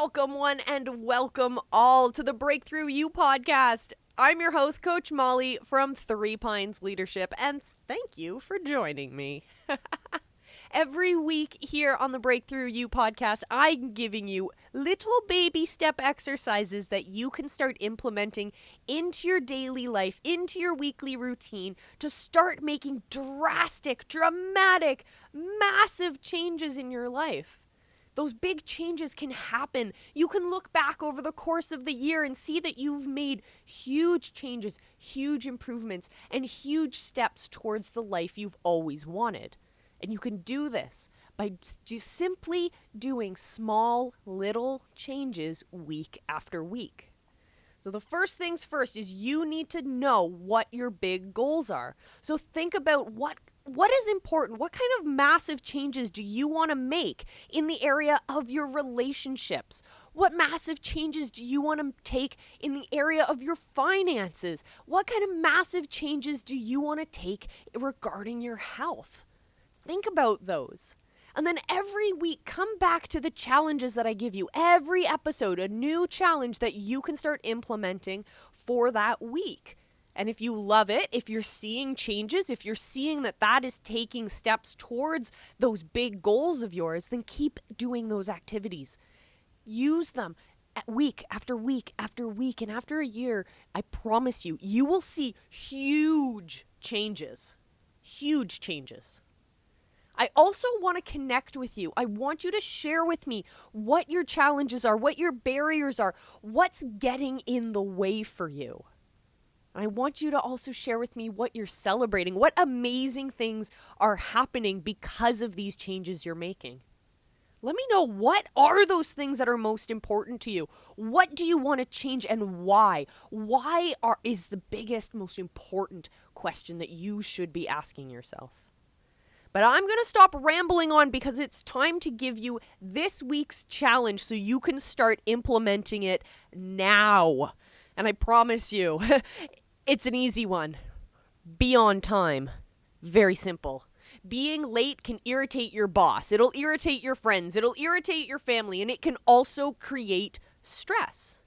welcome one and welcome all to the Breakthrough You podcast. I'm your host, Coach Molly from Three Pines Leadership, and thank you for joining me. Every week here on the Breakthrough You podcast, I'm giving you little baby step exercises that you can start implementing into your daily life, into your weekly routine to start making drastic, dramatic, massive changes in your life. Those big changes can happen. You can look back over the course of the year and see that you've made huge changes, huge improvements, and huge steps towards the life you've always wanted. And you can do this by simply doing small, little changes week after week. So the first things first is you need to know what your big goals are. So think about what is important. What kind of massive changes do you want to make in the area of your relationships? What massive changes do you want to take in the area of your finances? What kind of massive changes do you want to take regarding your health? Think about those. And then every week, come back to the challenges that I give you. Every episode, a new challenge that you can start implementing for that week. And if you love it, if you're seeing changes, if you're seeing that that is taking steps towards those big goals of yours, then keep doing those activities. Use them week after week after week. And after a year, I promise you, you will see huge changes. Huge changes. I also want to connect with you. I want you to share with me what your challenges are, what your barriers are, what's getting in the way for you. I want you to also share with me what you're celebrating, what amazing things are happening because of these changes you're making. Let me know, what are those things that are most important to you? What do you want to change and why? Why is the biggest, most important question that you should be asking yourself? But I'm going to stop rambling on because it's time to give you this week's challenge so you can start implementing it now. And I promise you, it's an easy one. Be on time. Very simple. Being late can irritate your boss. It'll irritate your friends. It'll irritate your family. And it can also create stress.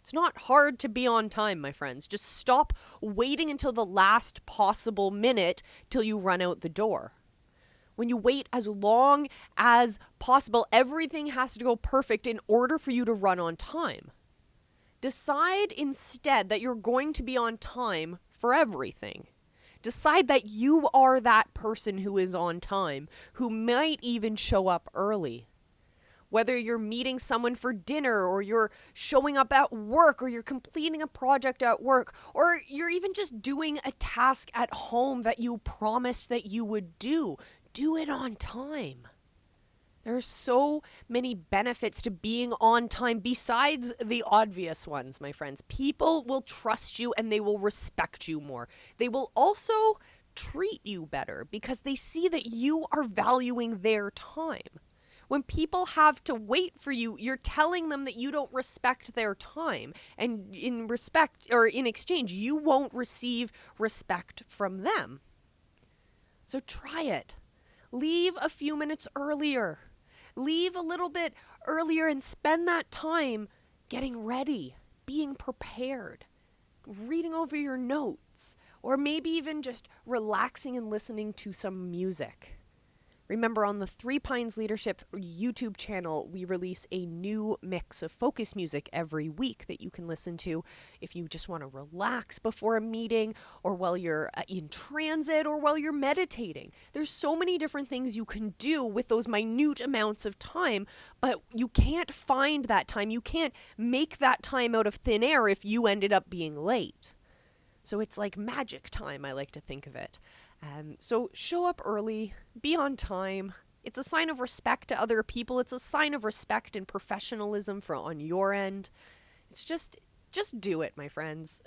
It's not hard to be on time, my friends. Just stop waiting until the last possible minute till you run out the door. When you wait as long as possible, everything has to go perfect in order for you to run on time. Decide instead that you're going to be on time for everything. Decide that you are that person who is on time, who might even show up early. Whether you're meeting someone for dinner, or you're showing up at work, or you're completing a project at work, or you're even just doing a task at home that you promised that you would do it on time. There are so many benefits to being on time besides the obvious ones, my friends. People will trust you and they will respect you more. They will also treat you better because they see that you are valuing their time. When people have to wait for you, you're telling them that you don't respect their time. And in exchange, you won't receive respect from them. So try it. Leave a few minutes earlier. Leave a little bit earlier and spend that time getting ready, being prepared, reading over your notes, or maybe even just relaxing and listening to some music. Remember, on the Three Pines Leadership YouTube channel, we release a new mix of focus music every week that you can listen to if you just want to relax before a meeting, or while you're in transit, or while you're meditating. There's so many different things you can do with those minute amounts of time, but you can't find that time. You can't make that time out of thin air if you ended up being late. So it's like magic time, I like to think of it. So show up early, be on time. It's a sign of respect to other people. It's a sign of respect and professionalism on your end. It's just do it, my friends.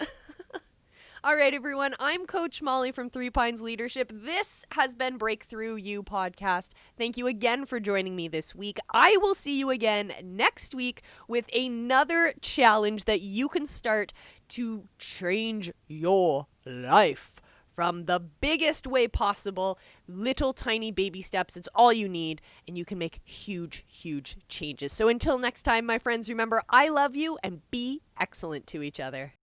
All right, everyone. I'm Coach Molly from Three Pines Leadership. This has been Breakthrough You podcast. Thank you again for joining me this week. I will see you again next week with another challenge that you can start to change your life from the biggest way possible. Little tiny baby steps. It's all you need, and you can make huge, huge changes. So until next time, my friends, remember, I love you, and be excellent to each other.